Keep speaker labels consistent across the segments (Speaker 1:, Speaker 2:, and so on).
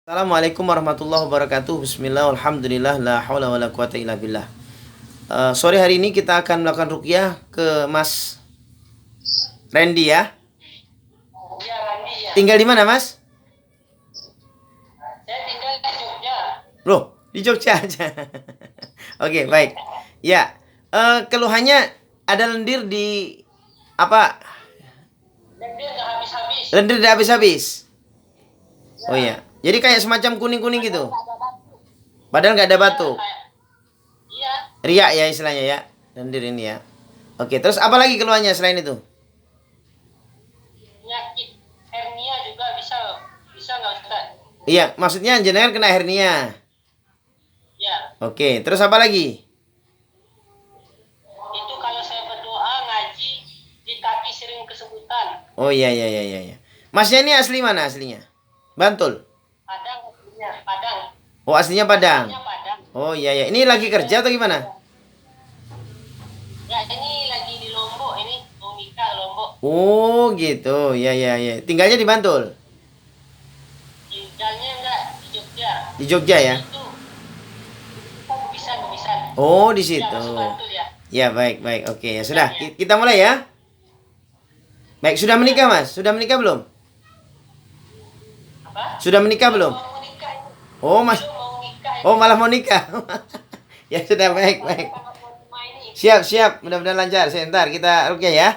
Speaker 1: Assalamualaikum warahmatullahi wabarakatuh. Bismillah, alhamdulillah, la hawla wa la quwata illa billah. Sore hari ini kita akan melakukan ruqyah ke Mas Randy ya.
Speaker 2: Ya, Randi ya.
Speaker 1: Tinggal di mana, Mas?
Speaker 2: Saya tinggal di Jogja.
Speaker 1: Loh, di Jogja aja. Oke, baik. Ya, keluhannya ada lendir di apa?
Speaker 2: Dan dia nggak habis-habis.
Speaker 1: Lendir tidak habis-habis. Oh iya. Jadi kayak semacam kuning-kuning gitu. Padahal nggak ada batu.
Speaker 2: Iya.
Speaker 1: Riak ya istilahnya ya. Lendir ini ya. Oke, terus apa lagi keluhannya selain itu?
Speaker 2: Penyakit hernia juga bisa nggak Ustaz?
Speaker 1: Iya, maksudnya jenengan kena hernia.
Speaker 2: Ya.
Speaker 1: Oke, terus apa lagi?
Speaker 2: Itu kalau saya berdoa ngaji di kaki sering kesemutan.
Speaker 1: Oh iya. Masnya ini asli mana aslinya? Bantul.
Speaker 2: Padang aslinya, Padang.
Speaker 1: Oh aslinya Padang.
Speaker 2: Aslinya Padang.
Speaker 1: Oh iya. Ini lagi kerja atau gimana?
Speaker 2: Ya, ini lagi di Lombok ini, mau nikah Lombok.
Speaker 1: Oh gitu. Ya. Tinggalnya di Bantul.
Speaker 2: Tinggalnya enggak di Jogja.
Speaker 1: Di Jogja ya?
Speaker 2: Itu Kubisan.
Speaker 1: Oh di
Speaker 2: Ya,
Speaker 1: situ.
Speaker 2: masuk Bantul ya.
Speaker 1: Ya baik. Oke ya sudah. Kita mulai ya. Baik, sudah menikah Mas? Sudah menikah belum?
Speaker 2: Apa?
Speaker 1: Sudah menikah belum?
Speaker 2: Mau nikah ini.
Speaker 1: Oh Mas.
Speaker 2: Belum mau nikah ini.
Speaker 1: Oh malah mau nikah. Ya sudah baik. Siap. Mudah-mudahan lancar. Sebentar kita ruqyah ya.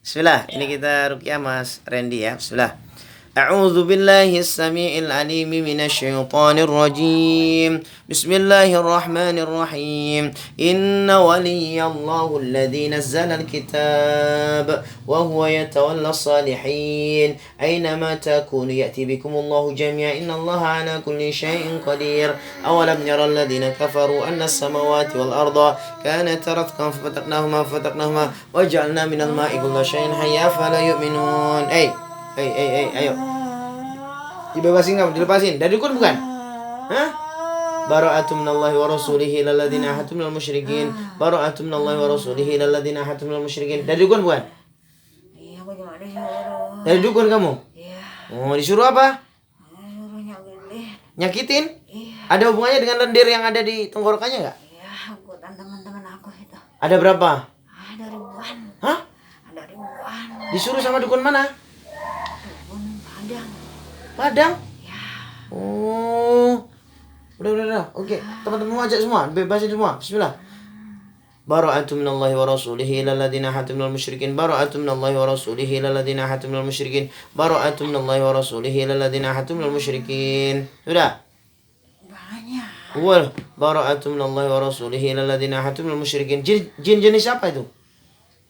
Speaker 1: Bismillah. Ini kita ruqyah Mas Randy ya. Bismillah. أعوذ بالله السميع العليم من الشيطان الرجيم بسم الله الرحمن الرحيم إن ولي الله الذي نزل الكتاب وهو يتولى الصالحين أينما تكونوا يأتي بكم الله جميعا إن الله على كل شيء قدير أولم يرى الذين كفروا أن السماوات والأرض كانت رتقا ففتقناهما وجعلنا من الماء كل شيء حي فلا يؤمنون ayo. Dibebasin kamu, dilepasin. Dari dukun bukan? Hah? Bara'atum minallahi wa rasulihi ilal ladzina ahadtum minal musyrikin. Bara'atum minallahi wa rasulihi ilal ladzina ahadtum minal musyrikin. Dari dukun bukan?
Speaker 3: Iya, aku cuma disuruh.
Speaker 1: Dari dukun kamu?
Speaker 3: Iya.
Speaker 1: Oh, disuruh apa?
Speaker 3: Disuruh nyakitin.
Speaker 1: Nyakitin?
Speaker 3: Iya.
Speaker 1: Ada hubungannya dengan lendir yang ada di tenggorokannya enggak?
Speaker 3: Iya, aku dan teman-teman aku itu.
Speaker 1: Ada berapa?
Speaker 3: Ada ribuan.
Speaker 1: Hah?
Speaker 3: Ada ribuan.
Speaker 1: Disuruh sama dukun mana?
Speaker 3: Dukun Padang.
Speaker 1: Padang?
Speaker 3: Ya.
Speaker 1: Oh. Udah. Oke, teman-teman ajak semua, bebasin semua. Bismillah. Bara'atum minallahi wa rasulihi ilal ladzina ahadtum minal musyrikin. Bara'atum minallahi wa rasulihi ilal ladzina ahadtum minal musyrikin. Bara'atum minallahi wa rasulihi ilal ladzina ahadtum minal musyrikin. Sudah?
Speaker 3: Banyak.
Speaker 1: Wal bara'atum minallahi wa rasulihi ilal ladzina ahadtum minal musyrikin. Jin jenis apa itu?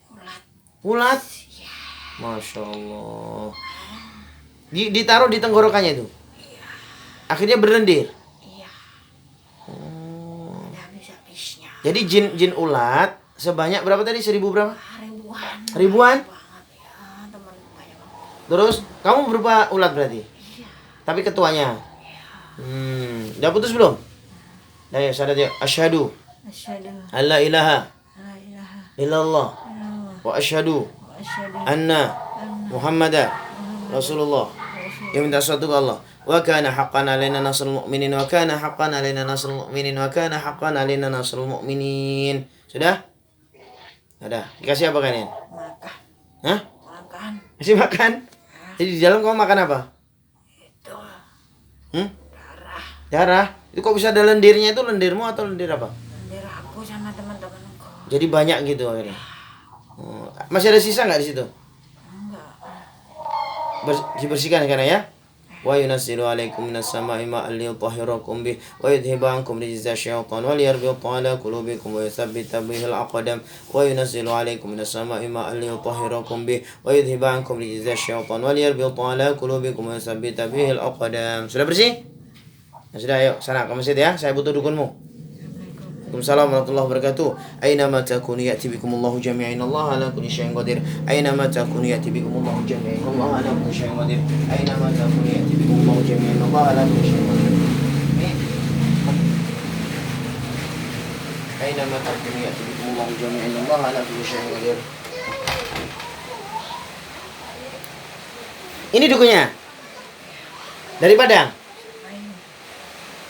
Speaker 3: Ulat.
Speaker 1: Ulat? Masya Allah. Ditaruh di tenggorokannya itu? Akhirnya berlendir?
Speaker 3: Iya.
Speaker 1: Oh.
Speaker 3: Ada habis-habisnya.
Speaker 1: Jadi jin ulat sebanyak berapa tadi? 1000 berapa?
Speaker 3: Ribuan.
Speaker 1: Ribuan?
Speaker 3: Banget ya, teman banyak banget.
Speaker 1: Terus kamu berupa ulat berarti?
Speaker 3: Iya.
Speaker 1: Tapi ketuanya?
Speaker 3: Iya.
Speaker 1: Udah putus belum? Ayo syahadat ya. Asyhadu
Speaker 3: Asyhadu
Speaker 1: an la ilaha
Speaker 3: la ilaha
Speaker 1: illallah
Speaker 3: illallah
Speaker 1: wa asyhadu
Speaker 3: wa asyhadu
Speaker 1: anna
Speaker 3: anna
Speaker 1: Muhammadan Rasulullah. Yang minta sesuatu ke Allah. Wa kana haqqan alaina nasrul mu'minin wa kana haqqan alaina nasrul mu'minin wa kana haqqan alaina nasrul mu'minin. Sudah? Ada. Dikasih apa kalian?
Speaker 3: Makan.
Speaker 1: Hah?
Speaker 3: Makan.
Speaker 1: Masih makan? Jadi di dalam kamu makan apa?
Speaker 3: Itu darah.
Speaker 1: Darah. Itu kok bisa ada lendirnya? Itu lendirmu atau lendir apa?
Speaker 3: Lendir aku sama teman-temanku.
Speaker 1: Jadi banyak gitu akhirnya. Oh, masih ada sisa nggak di situ?
Speaker 3: Enggak.
Speaker 1: Dibersihkan sekarang ya. Wa yunazzilu alaikum minas sama'i ma'an liyutahhirakum bih wa yudhhiba ankum rijza syaitan wa liyarbita ala qulubikum wa yuthabbita bihil aqdam wa yunazzilu alaikum minas sama'i ma'an liyutahhirakum bih wa yudhhiba ankum rijza syaitan wa liyarbita ala qulubikum wa yuthabbita bihil aqdam. Sudah bersih? Ya sudah, ayo sana ke masjid ya. Saya butuh dukunmu. Waalaikumsalam warahmatullahi wabarakatuh. Aynama takunu ya'ti bikumullahu jami'an. Allah ala kulli syai'in qadir. Aynama takunu ya'ti bikumullahu jami'an. Allah ala kulli syai'in qadir. Aynama takunu ya'ti bikumullahu jami'an. Allah ala kulli syai'in qadir. Aynama takunu ya'ti bikumullahu jami'an. Allah ala kulli syai'in qadir. Ini dukunya. Dari Padang.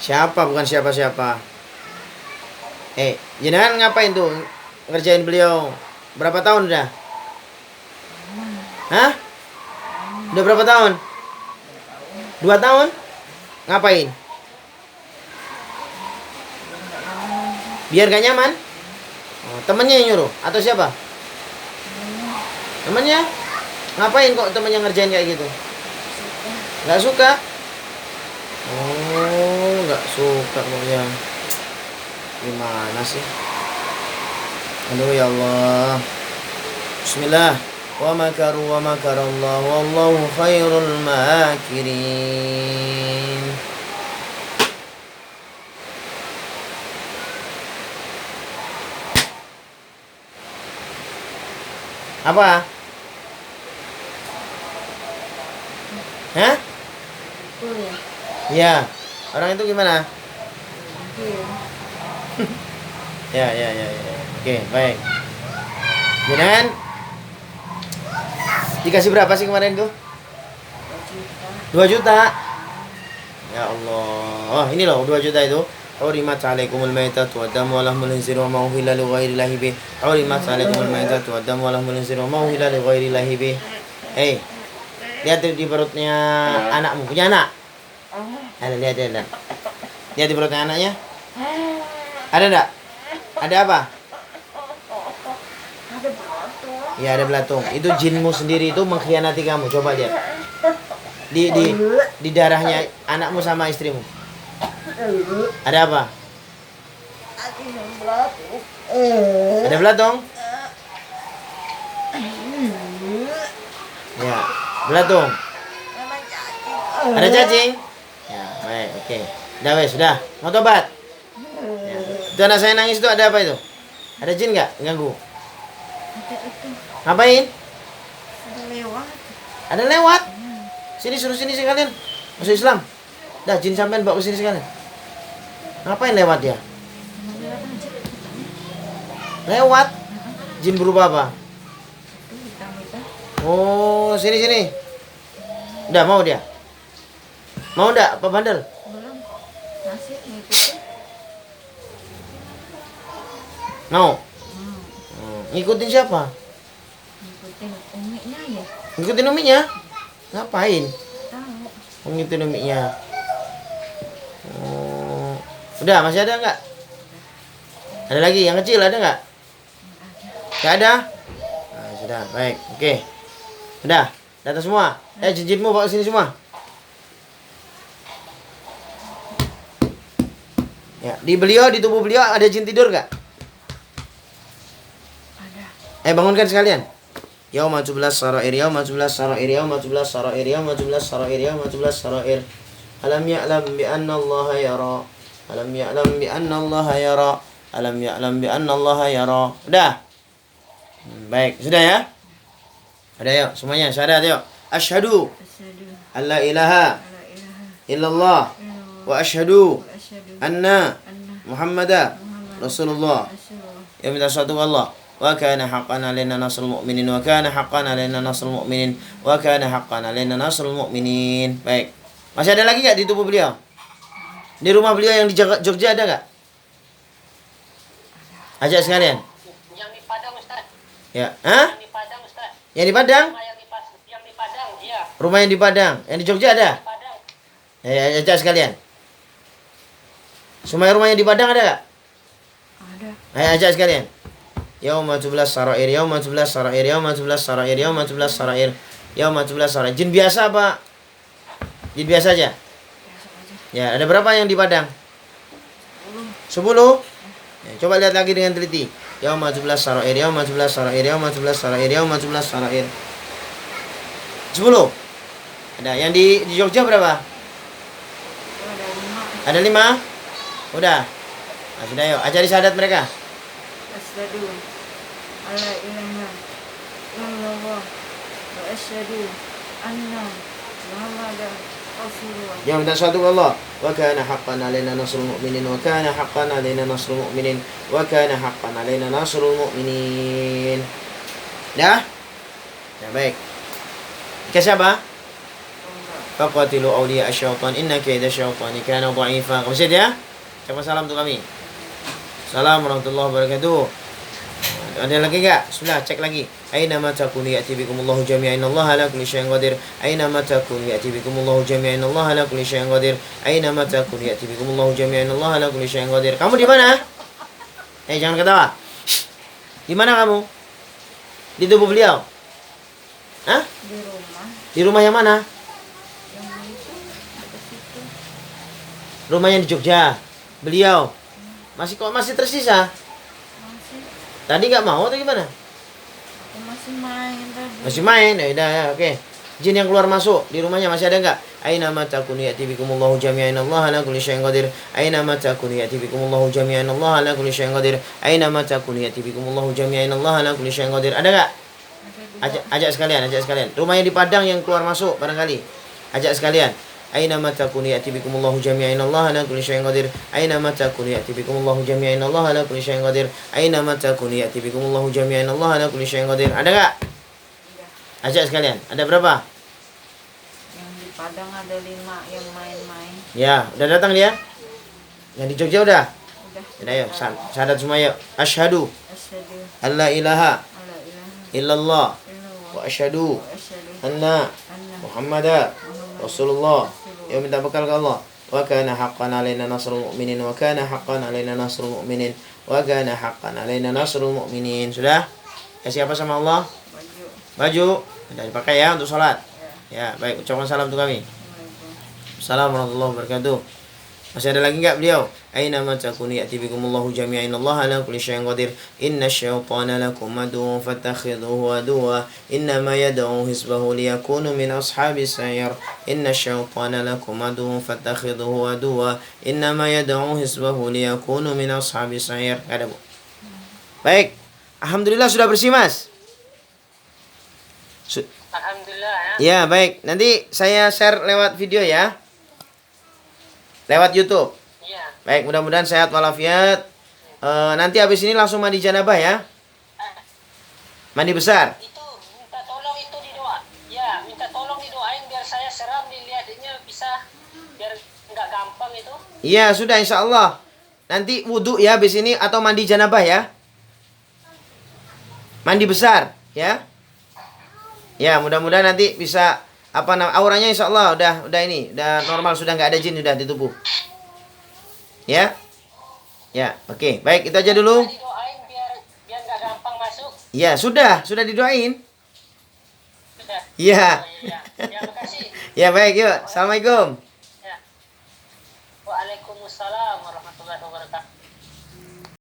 Speaker 1: Siapa bukan siapa-siapa. Jenengan ngapain tuh? Ngerjain beliau berapa tahun udah? Hah? Udah berapa tahun? 2 tahun? Ngapain? Biar gak nyaman? Oh, temennya yang nyuruh? Atau siapa? Temennya? Ngapain kok temennya ngerjain kayak gitu? Gak suka? Oh, gak suka pokoknya. Gimana sih? Aduh ya Allah. Bismillah. Wa makaru wa makarallahu wallahu khairul makirin. Apa? Hah?
Speaker 3: Kuliah.
Speaker 1: Iya. Orang itu gimana?
Speaker 3: Iya.
Speaker 1: Ya. Oke, baik. Jangan dikasih berapa sih kemarin tuh? 2 juta. Ya Allah. Oh, ini loh 2 juta itu. Hurimat alaikumul maitatu waddamu wa lahmul khinzir wa ma uhilla li ghairillahi bih. Hurimat alaikumul maitatu waddamu wa lahmul khinzir wa ma uhilla li ghairillahi bih. Lihat di perutnya anakmu. Punya anak? Lihat. Lihat di perutnya anaknya. Ada enggak? Ada apa?
Speaker 3: Ada belatung.
Speaker 1: Ya, ada belatung. Itu jinmu sendiri itu mengkhianati kamu. Coba lihat. Di darahnya anakmu sama istrimu. Ada apa?
Speaker 3: Ada belatung.
Speaker 1: Ada belatung? Ya, belatung.
Speaker 3: Memang cacing.
Speaker 1: Ada cacing? Ya, baik, oke. Udah wes, sudah. Mau tobat? Ya. Itu anak saya nangis itu ada apa itu? Ada jin nggak ganggu?
Speaker 3: Ada itu.
Speaker 1: Ngapain?
Speaker 3: Ada lewat.
Speaker 1: Ada lewat? Sini, suruh sini sekalian. Masuk Islam. Dah, jin sampean bawa ke sini sekalian. Ngapain lewat dia?
Speaker 3: Lewat aja.
Speaker 1: Lewat? Jin berubah apa?
Speaker 3: Itu hitam-hitam.
Speaker 1: Oh, sini. Udah, mau dia? Mau enggak? Apa bandel?
Speaker 3: Belum. Masih ngikutin.
Speaker 1: Mau? Ngikutin siapa?
Speaker 3: Ngikutin umiknya ya.
Speaker 1: Ngikutin uminya? Ngapain?
Speaker 3: Tahu.
Speaker 1: Ngikutin uminya. Oh. Udah, masih ada enggak? Ada lagi? Yang kecil ada enggak? Enggak ada? Nah, sudah, baik. Oke. Udah, datang semua. Jin-jinmu bawa sini semua. Ya, di tubuh beliau ada jin tidur enggak?
Speaker 3: Ada.
Speaker 1: Bangunkan sekalian. Yauma tublas sarair, yauma tublas sarair, yauma tublas sarair, yauma tublas sarair, yauma tublas sarair. Alam ya'lam bi anna Allah yara. Alam ya'lam bi anna Allah yara. Alam ya'lam bi anna Allah yara. Udah. Baik, sudah ya? Ada yuk, semuanya syahadat yuk. Asyhadu
Speaker 3: Asyhadu
Speaker 1: an la ilaha
Speaker 3: alla ilaha
Speaker 1: illallah
Speaker 3: illallah
Speaker 1: wa asyhadu
Speaker 3: wa asyhadu
Speaker 1: anna
Speaker 3: anna
Speaker 1: Muhammadan
Speaker 3: Muhammadan
Speaker 1: Rasulullah.
Speaker 3: Rasulullah.
Speaker 1: Ya minta satu Allah. Wa kana haqqan alaina nasrul mu'minin wa kana haqqan alaina nasrul mu'minin wa kana haqqan alaina nasrul mu'minin. Baik. Masih ada lagi enggak di tubuh beliau? Di rumah beliau yang di Jogja ada enggak? Ajak sekalian.
Speaker 2: Yang di Padang, Ustaz.
Speaker 1: Ya. Hah?
Speaker 2: Yang di Padang, Ustaz.
Speaker 1: Yang di Padang?
Speaker 2: Rumah yang di Padang, iya.
Speaker 1: Rumah yang di Padang. Yang di Jogja ada?
Speaker 2: Di Padang.
Speaker 1: Ya, ajak sekalian. Semua rumah yang di Padang ada enggak?
Speaker 3: Ada.
Speaker 1: Ayo ajak sekalian. Yauma tublas sarair, yauma tublas sarair, yauma tublas sarair, yauma tublas sarair, yauma tublas sarair. Jin biasa apa? Jin biasa aja.
Speaker 3: Biasa aja.
Speaker 1: Ya, ada berapa yang di Padang? 10. Ya, coba lihat lagi dengan teliti. Yauma tublas sarair, yauma tublas sarair, yauma tublas sarair, yauma tublas sarair. 10. Ada. Yang di Jogja berapa?
Speaker 3: Ada 5.
Speaker 1: Ada 5? Udah. Nah, sudah yuk, ajari syahadat mereka.
Speaker 3: Asyhadu alla ilaha illallah wa asyhadu anna Muhammadan Rasulullah.
Speaker 1: Yang minta satu Allah. Wa kana haqqan alaina nasrul mu'minin wa kana haqqan alaina nasrul mu'minin wa kana haqqan alaina nasrul mu'minin. Dah? Ya baik. Ke siapa? faqatilu awliya asyaitan inna kaida syaitani kana dha'ifa. Kamu siap ya? Coba salam untuk kami. Assalamualaikum warahmatullahi wabarakatuh. Ada lagi enggak? Bismillah, cek lagi. Aina ma takunu ya'ti bikumullahu jami'an innallaha ala kulli syai'in qadir. Aina ma takunu ya'ti bikumullahu jami'an innallaha ala kulli syai'in qadir. Aina ma takunu ya'ti bikumullahu jami'an innallaha ala kulli syai'in qadir. Kamu di mana? Jangan ketawa. Di mana kamu? Di tubuh beliau? Hah?
Speaker 3: Di rumah.
Speaker 1: Di rumah yang mana?
Speaker 3: Yang itu. Dekat situ.
Speaker 1: Rumahnya di Jogja. Beliau masih tersisa?
Speaker 3: Masih.
Speaker 1: Tadi nggak mau atau gimana?
Speaker 3: Aku masih main tadi.
Speaker 1: Masih main? Ya udah ya, oke. Jin yang keluar masuk di rumahnya masih ada nggak? Aina ma takunu ya'ti bikumullahu jami'an Allah ala kulli syai'in qadir. Aina ma takunu ya'ti bikumullahu jami'an Allah ala kulli syai'in qadir. Aina ma takunu ya'ti bikumullahu jami'an Allah ala kulli syai'in qadir. Ada nggak? Ajak sekalian. Rumahnya di Padang yang keluar masuk barangkali. Ajak sekalian. Aina ma takunu ya'ti bikumullahu jami'an Allah ala kulli syai'in qadir. Aina ma takunu ya'ti bikumullahu jami'an Allah ala kulli syai'in qadir. Aina ma takunu ya'ti bikumullahu jami'an Allah ala kulli syai'in qadir. Ada nggak? Ajak sekalian. Ada berapa?
Speaker 3: Yang di Padang ada 5 yang main-main.
Speaker 1: Ya, udah datang dia? Yang di Jogja udah?
Speaker 3: Udah.
Speaker 1: Udah yuk, syahadat semua yuk. Asyhadu
Speaker 3: Asyhadu
Speaker 1: alla ilaha
Speaker 3: alla ilaha
Speaker 1: illallah
Speaker 3: illallah
Speaker 1: wa asyhadu
Speaker 3: wa asyhadu
Speaker 1: anna
Speaker 3: anna
Speaker 1: Muhammadar
Speaker 3: Muhammadan
Speaker 1: Rasulullah.
Speaker 3: Rasulullah.
Speaker 1: Ya minta bekal ke Allah. Wa kana haqqan alaina nasrul mu'minin wa kana haqqan alaina nasrul mu'minin wa kana haqqan alaina nasrul mu'minin. Sudah? Kasih apa sama Allah?
Speaker 3: Baju.
Speaker 1: Baju. Sudah dipakai ya untuk sholat. Ya, baik. Ucapkan salam untuk kami.
Speaker 3: Assalamualaikum.
Speaker 1: Assalamualaikum warahmatullahi wabarakatuh. Masih ada lagi enggak beliau? Aina ma takunu ya'ti bikumullahu jami'an Allah ala kulli syai'in qadir. Inna syaitana lakum aduwwun fattakhidhuhu aduwwa. Innama yad'u hizbahu liyakunu min ashabis sa'ir. Inna syaitana lakum aduwwun fattakhidhuhu aduwwa. Innama yad'u hizbahu liyakunu min ashabis sa'ir. Ada, Bu? Baik. Alhamdulillah sudah bersih, Mas.
Speaker 2: Alhamdulillah ya.
Speaker 1: Ya, baik. Nanti saya share lewat video ya. Lewat YouTube.
Speaker 2: Iya.
Speaker 1: Baik, mudah-mudahan sehat walafiat. Nanti habis ini langsung mandi janabah ya. Mandi besar.
Speaker 2: Itu minta tolong itu didoa. Ya, minta tolong didoain biar saya seram dilihatnya bisa biar nggak gampang itu.
Speaker 1: Iya, sudah insya Allah. Nanti wudhu ya habis ini atau mandi janabah ya. Mandi besar ya. Ya, mudah-mudahan nanti bisa auranya insya Allah udah normal, sudah nggak ada jin sudah di tubuh. Ya. Ya, oke. Baik, itu aja dulu.
Speaker 2: Didoain biar nggak gampang masuk.
Speaker 1: Ya, sudah didoain.
Speaker 2: Sudah.
Speaker 1: Iya.
Speaker 2: Ya, ya, makasih.
Speaker 1: Ya, baik, yuk. Assalamualaikum.
Speaker 2: Ya. Waalaikumsalam warahmatullahi wabarakatuh.